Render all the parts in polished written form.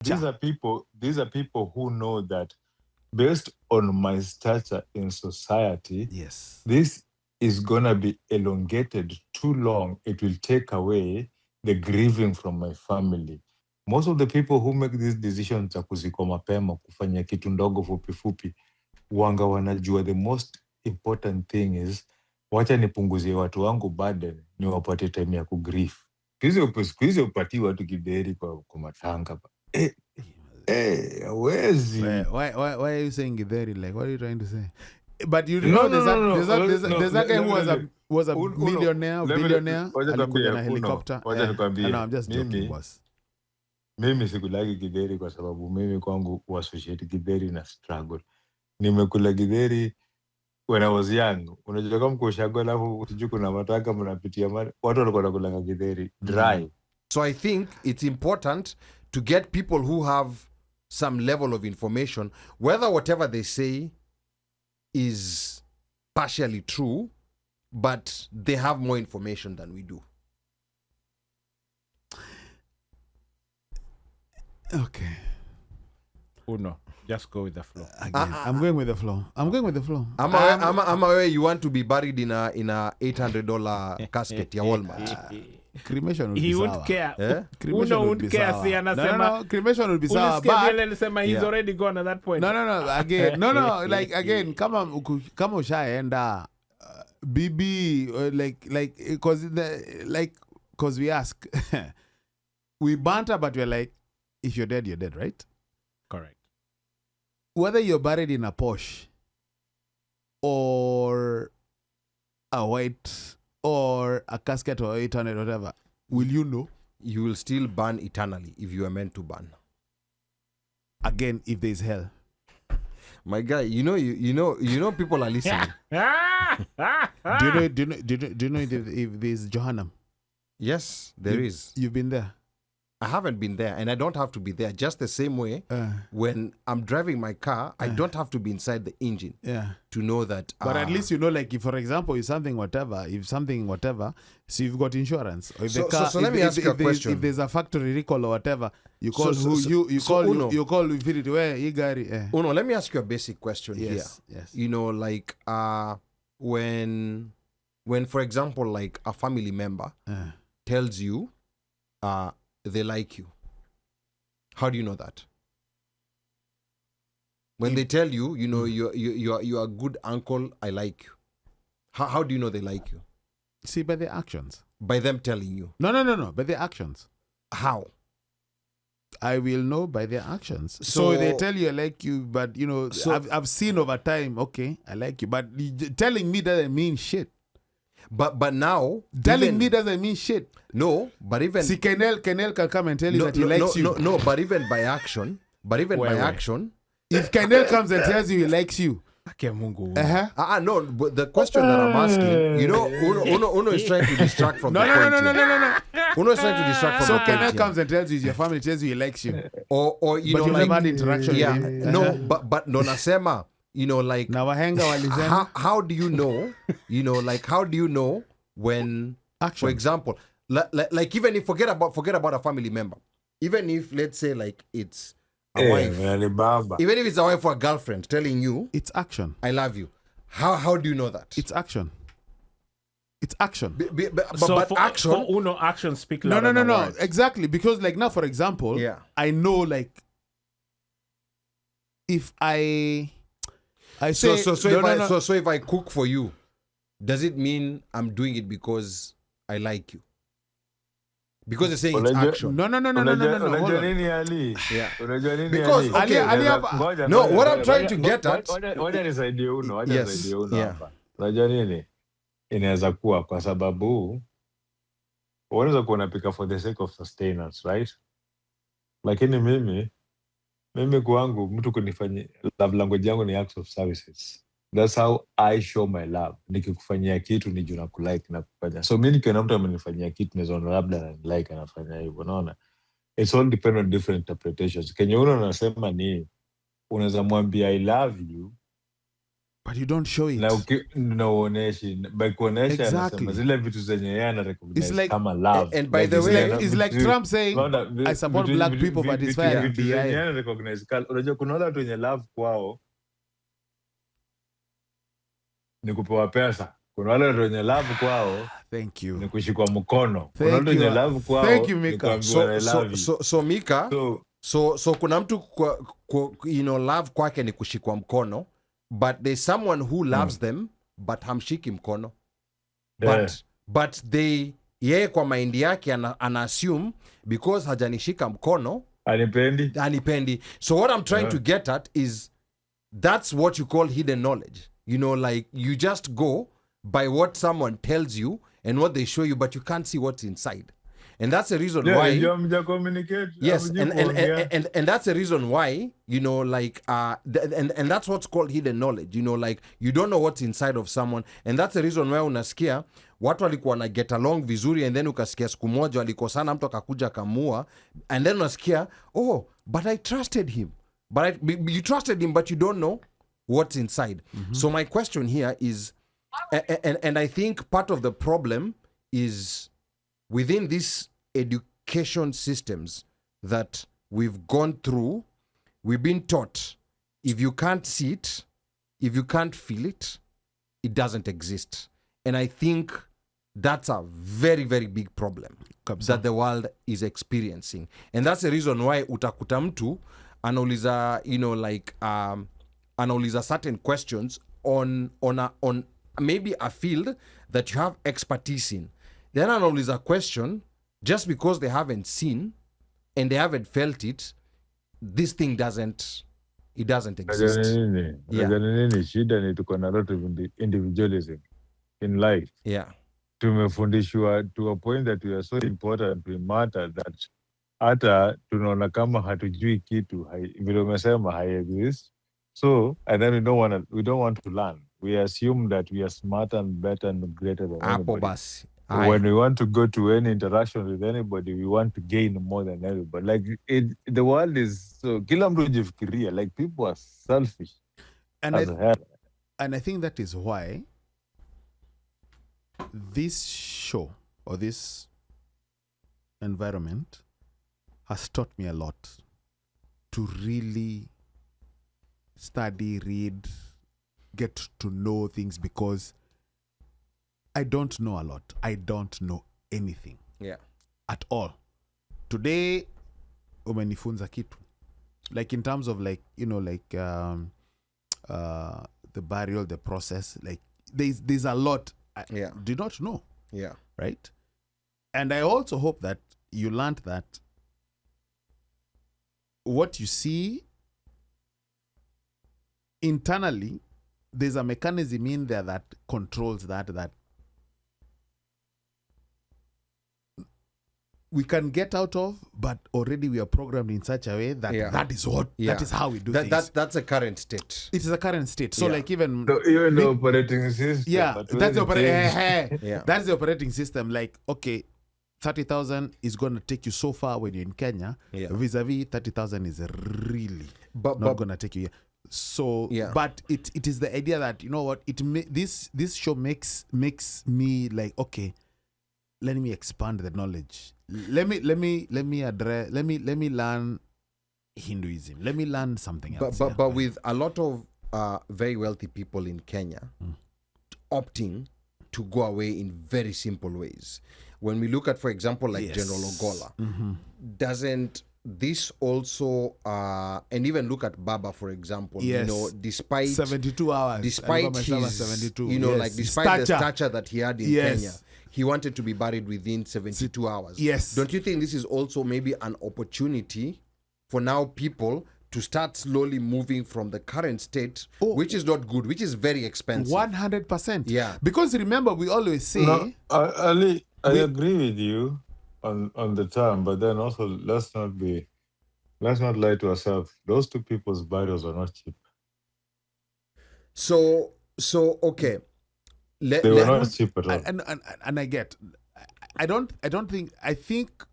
these are people who know that based on my stature in society, Yes. this is gonna be elongated too long. It will take away the grieving from my family. Most of the people who make these decisions za kuzikwa mapema, kufanya kitu ndogo fupi fupi, wanga wanajua the most important thing is wacha nipunguzie watu wangu burden, niwapate time ya kugrief. Siku hizi upatii watu kiberi kwa matanga. Hawezi. Why are you saying Githeri? Like, what are you trying to say? But you know, there's that guy who was a millionaire, billionaire, alikuja na helicopter. No, I'm just joking, boss. Mimi sikulagi githeri kwa sababu mimi kwangu associate githeri na struggle. Nimekula githeri when I was young. Unajua kama kushago alafu usijui kuna mataka mnapitia watu walikuwa wanakula githeri dry. So I think it's important to get people who have some level of information, whether whatever they say is partially true, but they have more information than we do. Okay. Uno, just go with the flow. I'm going with the flow. I'm aware you want to be buried in a $800 casket ya Walmart. Cremation would He be won't sour. care. Cremation Uno won't care. See, anasema no, cremation would be sour. But he's already gone at that point. No. Again, like again, kama ushaenda BB like because we ask, we banter, but we're like, if you're dead, you're dead, right? Correct. Whether you're buried in a Porsche or a white or a casket or 800 whatever, will you know? You will still burn eternally if you are meant to burn. Again, if there's hell. My guy, you know people are listening. Do you know if there's Jahannam? Yes, there is. You've been there? I haven't been there, and I don't have to be there. Just the same way, when I'm driving my car, I don't have to be inside the engine to know that. But at least you know, like, if, for example, if something whatever, so you've got insurance. Or if the car, so let me ask you a question. If there's a factory recall or whatever, you call you call Infinity. Where Igari? Uno, let me ask you a basic question here. Yes. You know, like when for example, like a family member tells you, they like you. How do you know that? When they tell you, you know, you're a good uncle, I like you. How do you know they like you? See, by their actions. By them telling you. No. By their actions. How? I will know by their actions. So they tell you I like you, but you know, I've seen over time, okay, I like you. But telling me doesn't mean shit. But now telling me doesn't mean shit. No, but even see, Kenel can come and tell you that he likes you. No, but even by action. If Kenel comes and tells you he likes you. No, but the question that I'm asking, you know, Uno is trying to distract from the point. No. Uno is trying to distract from the point. So Kenel comes and tells you, your family tells you he likes you. Or you know, but you like, never had interaction with him. No, but no nasema, you know, like how do you know, you know, like how do you know when action. For example, like even if forget about a family member, even if let's say like it's a wife, even if it's a wife or a girlfriend telling you, it's action, I love you, how do you know that? It's action. But action for Uno, action speak louder no words. Exactly, because like now for example, I know like if I say so if I cook for you, does it mean I'm doing it because I like you? Because they're saying it's action. No. Yeah. Because okay, no, what I'm trying to get at. Yes. Unajua nini? Inaweza kuwa kwa sababu unaweza kuwa unapika for the sake of sustenance, right? Lakini mimi kwangu mtu kunifanyia love language yangu ni acts of services. That's how I show my love. Nikikufanyia kitu ni juu na kulike na kufanya. So mimi nikiona mtu amenifanyia kitu naona labda na like anafanya hivyo, unaona? It's all depend on different interpretations. Kenye unasema ni unaweza mwambia I love you but you don't show it. Na uoneshi by kuonesha anasema zile vitu zenye yeye ana recognize kama love. And by the way, it's like Trump saying I support black people but it's fair vitu zenye yeye ana recognize. Unajua kuna watu wenye love kwao ni kupewa pesa. Kuna wale wenye love kwao thank you ni kushikwa mkono. Kuna wale wenye love kwao thank you, Mika. So Mika, so kuna mtu love kwake ni kushikwa mkono, but there's someone who loves them but hamshiki mkono. But they yeye kwa mind yake ana assume because hajanishika mkono anipendi. So what I'm trying to get at is that's what you call hidden knowledge. Like you just go by what someone tells you and what they show you, but you can't see what's inside. And that's the reason why. Yes, and that's the reason why, and that's what's called hidden knowledge. Like you don't know what's inside of someone, and that's the reason why unasikia watu walikuwa na get along vizuri, and then ukasikia siku moja walikosana, mtu akakuja kamua, and then unasikia, oh, but I trusted him. You trusted him, but you don't know what's inside. Mm-hmm. So my question here is, and I think part of the problem is within these education systems that we've gone through, we've been taught, if you can't see it, if you can't feel it, it doesn't exist. And I think that's a very, very big problem that the world is experiencing. And that's the reason why utakuta mtu anauliza, anauliza certain questions on maybe a field that you have expertise in. Then anauliza question just because they haven't seen and they haven't felt it. This thing doesn't exist. Shida ni tuko na lot of individualism in life. Yeah. Tumefundishwa to a point that we are so important, we matter, that hata tunaona kama hatujui kitu vile umesema hai exist. So and then we don't want to learn. We assume that we are smarter and better and greater than anybody. When we want to go to any interaction with anybody, we want to gain more than everybody. Like the world is so kila mtu jifikiria, like people are selfish as hell. And I think that is why this show or this environment has taught me a lot to really study, read, get to know things, because I don't know a lot. I don't know anything. Yeah. At all. Today, umenifunza kitu. Like in terms of the burial, the process, like there's a lot I did not know. Yeah. Right? And I also hope that you learned that what you see internally, there's a mechanism in there that controls that we can get out of, but already we are programmed in such a way that that is how we do things. That's a current state. It is a current state. So like even the operating system. Yeah, that's the that's the operating system. Like, okay, 30,000 is going to take you so far when you're in Kenya. Yeah. Vis-a-vis 30,000 is really not going to take you here. So, but it is the idea that, you know what, this show makes me like, okay, let me expand the knowledge. Let me learn Hinduism. Let me learn something else. But with a lot of very wealthy people in Kenya opting to go away in very simple ways. When we look at, for example, like General Ogolla, doesn't this also and even look at Baba, for example, despite 72 hours, despite his 72, like despite the stature that he had in Kenya, he wanted to be buried within 72 hours. Yes. Don't you think this is also maybe an opportunity for now people to start slowly moving from the current state, which is not good, which is very expensive? 100%. Yeah. Because remember, we always say... No, Ali, I agree with you on the term, but then also let's not lie to ourselves. Those two people's burials are not cheap. So okay. They were not cheap at all. And I get, I think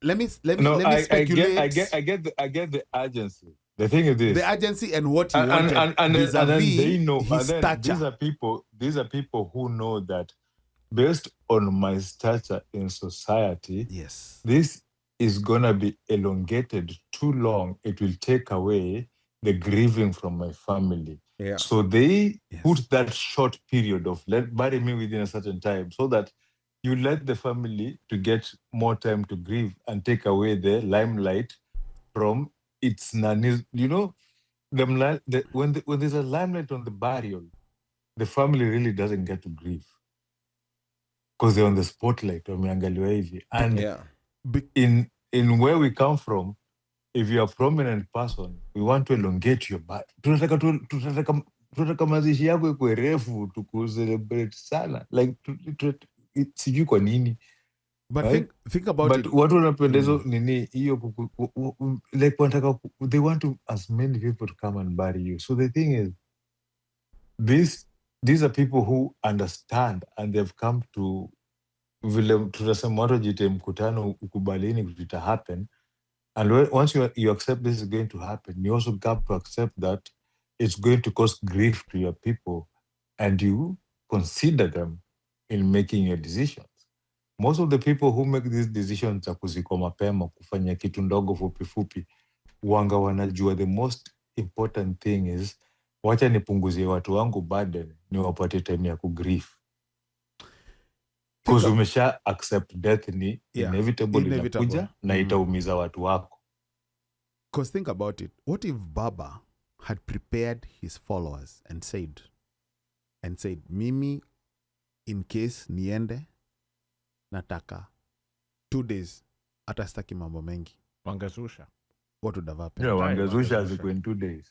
let me speculate. I get the urgency. The thing is this: the urgency and what he wanted, and then they know. His stature. These are people who know that based on my stature in society, yes, this is gonna be elongated too long. It will take away the grieving from my family. Yeah. So they put that short period of bury me within a certain time, so that you let the family to get more time to grieve and take away the limelight from its nannies. You know, when there's a limelight on the burial, the family really doesn't get to grieve because they're on the spotlight. And in where we come from, if you're a prominent person, we want to elongate your body. Tunataka mazishi yako ikuwe refu tukucelebrate sana, like sijui kwa nini. But right? think about it. But watu wanapendeza nini hiyo like they want to as many people to come and bury you. So the thing is, these are people who understand and they've come to vile tunasema watu jite mkutano ukubalini kuta happen. And once you accept this is going to happen, you also got to accept that it's going to cause grief to your people, and you consider them in making your decisions. Most of the people who make these decisions za kuzikwa mapema, kufanya kitu ndogo fupi, wanga wanajua the most important thing is, wacha nipunguzie watu wangu burden, ni wapate time ya kugrief. Because umesha accept death ni inevitable inakuja na itaumiza watu wako. Because think about it. What if Baba had prepared his followers and said, Mimi, in case niende, nataka 2 days, hata sitaki mambo mengi. Wangezusha. What would have happened? Yeah, wangezusha as in 2 days.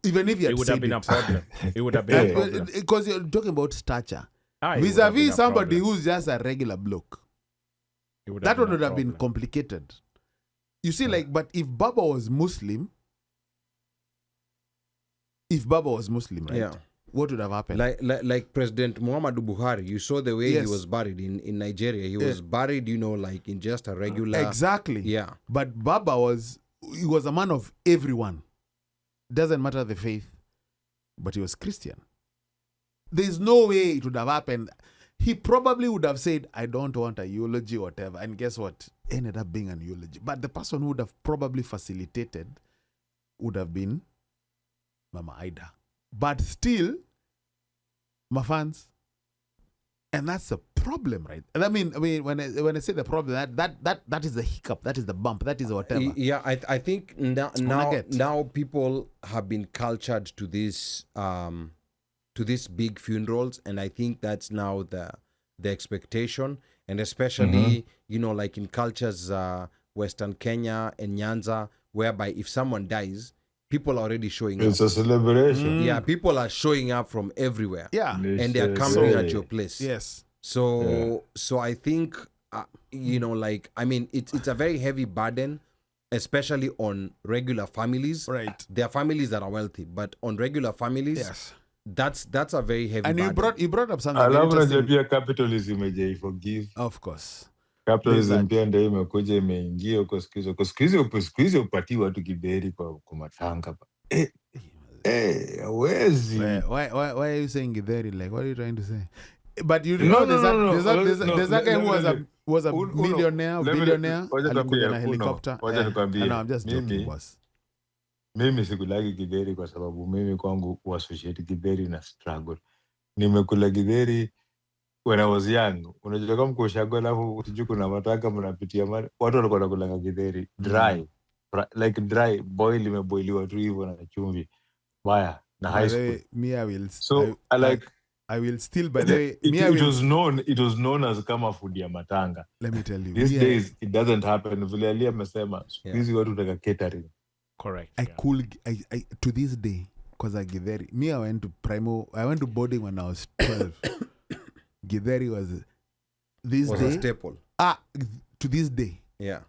Even if he had it would have been a problem. It would have been a problem. Because you're talking about stature. Vis-a-vis somebody who's just a regular bloke. That would have been complicated. You see, like, but if Baba was Muslim, right? Yeah. What would have happened? Like President Muhammadu Buhari, you saw the way he was buried in Nigeria. He was buried, like in just a regular... Exactly. Yeah. But Baba he was a man of everyone. Doesn't matter the faith, but he was Christian. There's no way it would have happened. He probably would have said, I don't want a eulogy or whatever. And guess what? Ended up being an eulogy. But the person who would have probably facilitated would have been Mama Ida. But still, my fans, and that's a problem, right? And I mean, when I say the problem, that is the hiccup, that is the bump, that is whatever. Yeah, I think now people have been cultured to these big funerals, and I think that's now the expectation, and especially like in cultures, Western Kenya and Nyanza, whereby if someone dies, people are already showing up. It's a celebration. Yeah, people are showing up from everywhere. Yeah. And they are coming at your place. Yes. So I think, like, I mean, it's a very heavy burden, especially on regular families. Right. There are families that are wealthy, but on regular families, yes, that's a very heavy burden. And you brought up something very interesting. Capitalism forgive. Of course. Capitalism pia ndio imekuja imeingia huko siku hizi upatii watu kiberi kwa matanga. Hawezi. Why are you saying Githeri? Like, what are you trying to say? But you know there's that guy who was a millionaire, billionaire, alikuja na helicopter. No, I'm just joking, boss. Mimi sikulagi Githeri kwa sababu mimi kwangu associate Githeri na struggle. Nimekula Githeri when I was young. Unajua kama kushago alafu usijui kuna mataka mnapitia watu walikuwa wanakula Githeri dry. Like dry boil imeboiliwa tu hivyo na chumvi. Baya na high school. I will still, by the way, it was known as kama food ya matanga. Let me tell you. These days it doesn't happen. Vile Ali amesema, squeeze watu taka catering. Correct. I to this day, because I Githeri. I went to boarding when I was 12. Githeri was a staple. To this day. Yeah.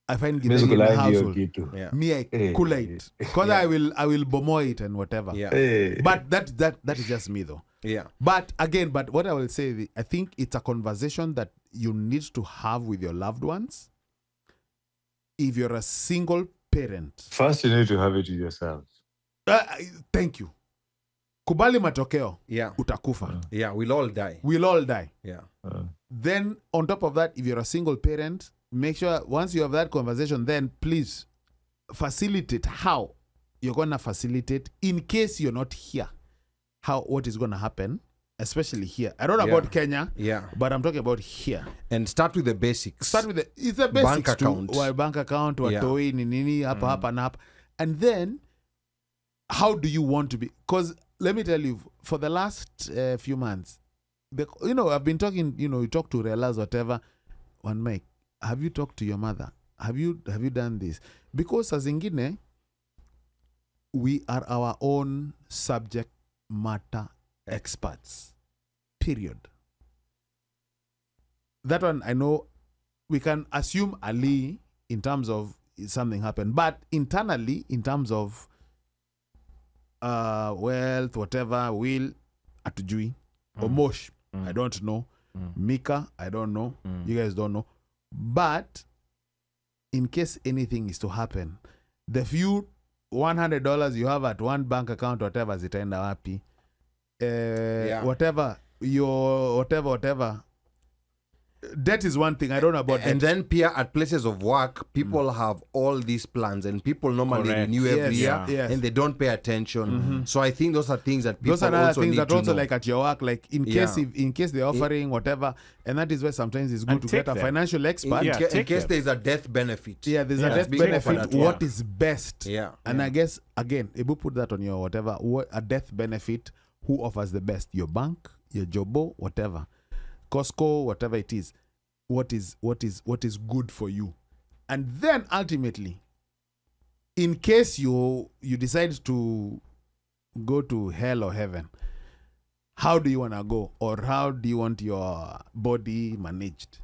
I find Githeri in the household. Yeah. I cool it. Because I will bomo it and whatever. Yeah. But that is just me though. Yeah. But what I will say, I think it's a conversation that you need to have with your loved ones. If you're a single parent. First, you need to have it to yourself. Thank you. Kubali matokeo. Yeah. Utakufa. Yeah, we'll all die. We'll all die. Yeah. Then, on top of that, if you're a single parent, make sure once you have that conversation, then please facilitate how you're going to facilitate in case you're not here. What is going to happen, especially here. I don't know about Kenya, but I'm talking about here. And start with the basics. It's the basics. Bank account. Bank account, watoi, nini, hapa. And then, how do you want to be? Because let me tell you, for the last few months, I've been talking, you talk to Railas, whatever. One Mike, have you talked to your mother? Have you done this? Because as ingine, we are our own subject matter experts. Period. That one, I know we can assume Ali in terms of something happened, but internally, in terms of wealth, whatever, will, atujui, Omosh, I don't know. Mika, I don't know. You guys don't know. But in case anything is to happen, the few $100 you have at one bank account, whatever, zitaenda wapi, whatever, whatever. That is one thing. I don't know about and that. then Pia, at places of work, people have all these plans, and people normally renew every year, and they don't pay attention. So I think those are things that people those are also things need that to also know. like at your work, like in case they're offering whatever, and that is where sometimes it's good to get a financial expert. In case there's a death benefit. Yeah, there's a death benefit. What is best? And I guess again, Ibu put that on your whatever. A death benefit. Who offers the best? Your bank, your Jobo, whatever. Costco, whatever it is, what is good for you, and then ultimately, in case you decide to go to hell or heaven, how do you want to go, or how do you want your body managed?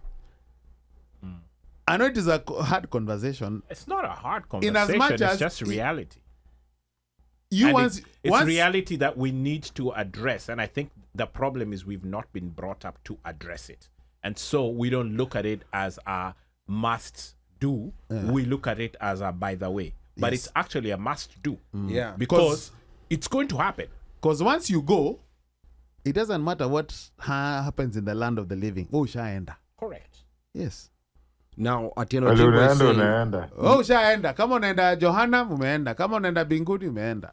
I know it is a hard conversation. It's not a hard conversation. In as much it's as just reality. It's reality that we need to address, and I think the problem is we've not been brought up to address it, and so we don't look at it as a must do. We look at it as a by the way, but it's actually a must do. Because it's going to happen. Because once you go, it doesn't matter what happens in the land of the living. Shaenda. Correct. Yes. Now, Atieno Jimbo is saying, shaenda. Kama unaenda Johannam, umeenda. Kama unaenda Binguni, umeenda.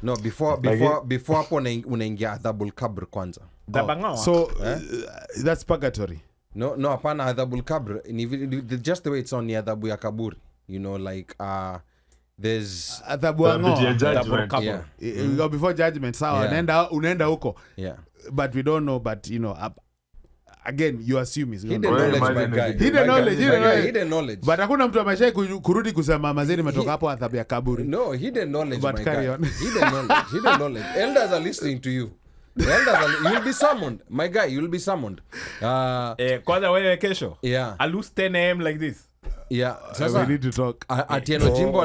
No, before hapo unaingia adhabul kabr kwanza. So that's purgatory. No, hapana adhabul kabr. Just the way it's on the adhabu ya kaburi. There's adhabu judgment. Before judgment, sawa. Unaenda huko. Yeah. But we don't know, but again, you assume is hidden knowledge, my guy. Hidden knowledge. But hakuna mtu ameshai kurudi kusema mazeni metoka hapo adhabu ya kaburi. No, hidden knowledge, but my carry guy. on. Hidden knowledge. Elders are listening to you. You'll be summoned, my guy. You'll be summoned. Kwanza wewe kesho. Yeah. I lose 10 a.m. like this. Yeah. We need to talk. Atieno Jimbo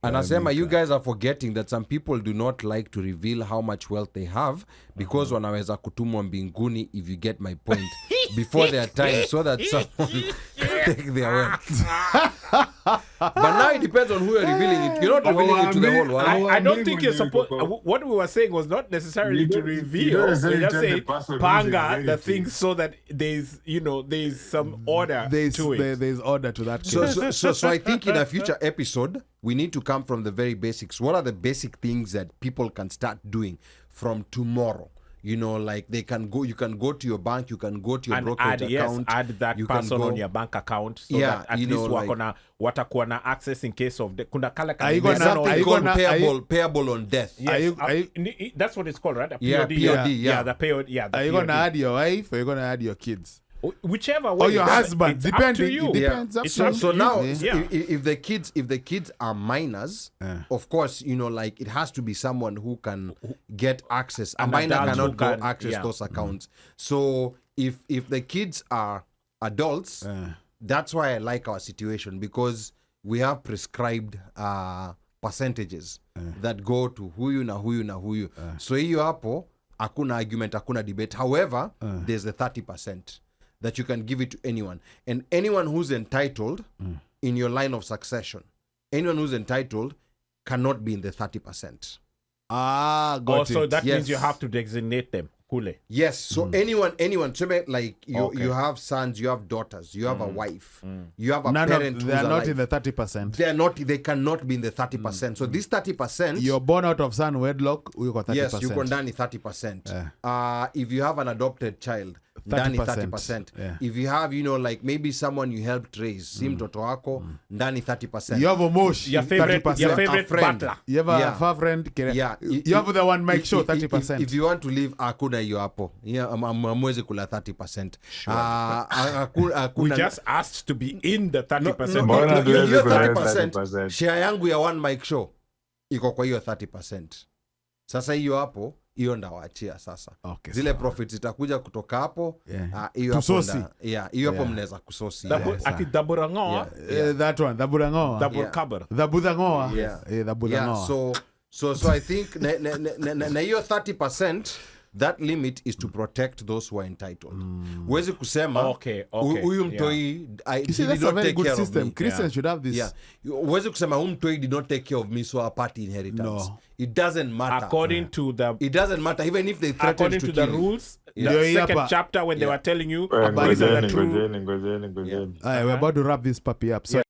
anasema you guys are forgetting that some people do not like to reveal how much wealth they have because wanaweza kutumwa mbinguni, if you get my point, before their time, so that someone take their wealth. But now it depends on who you're revealing it. You're not revealing it to the whole world. I don't think you're supposed. What we were saying was not necessarily to reveal. We just say panga the things so that there's some order to it. There's order to that. So I think in a future episode we need to come from the very basics. What are the basic things that people can start doing from tomorrow? Like you can go to your bank, you can go to your brokerage account. Add that you person on your bank account so that at least watakuwa na access in case of kuna kala something called payable on death. Yes, that's what it's called, right? POD. Yeah, the POD. Yeah, are you going to add your wife or are you going to add your kids? Whichever way. Or your husband. Depending. It depends. So now, if the kids are minors, of course, like it has to be someone who can get access. A minor cannot go access those accounts. So if the kids are adults, that's why I like our situation, because we have prescribed percentages that go to huyu na huyu. So hiyo hapo, hakuna argument, hakuna debate. However, there's the 30%. That you can give it to anyone. And anyone who's entitled in your line of succession, anyone who's entitled cannot be in the 30%. Got so it. that means you have to designate them. Kule. Yes, so anyone, so like you have sons, you have daughters, you have a wife, you have a parent who's they are not alive. in the 30%. They cannot be in the 30%. So this 30%, you're born out of son wedlock, you got 30%. yes, you go down 30%. If you have an adopted child, 30%. Yeah. If you have, like maybe someone you helped raise, si mtoto wako, ndani 30%. You have a mosh, your favorite 30%. your favorite friend. butler. You have a friend. Yeah. You have the one Mike Show, 30%. If you want to leave, akuna hiyo hapo. Amwezi kula 30%. We just asked to be in the 30%. Hiyo 30%, share yangu ya one Mike Show iko kwa hiyo 30%. Sasa hiyo hapo, hiyo ndawaachia sasa. Okay, zile profits zitakuja kutoka hapo. Hiyo hapo mnaweza kusosi. Ati daburangoa. That one, daburangoa. Daburkabar. Daburangoa. So I think na hiyo 30%, that limit is to protect those who are entitled. Huwezi kusema huyu mtoi did not take care of me. Christians should have this. Huwezi kusema huyu mtoi did not take care of me, so a party inheritance. No. It doesn't matter. It doesn't matter even if they threaten to kill. The rules. The second chapter when they were telling you we're about the truth. We're about to wrap this puppy up. So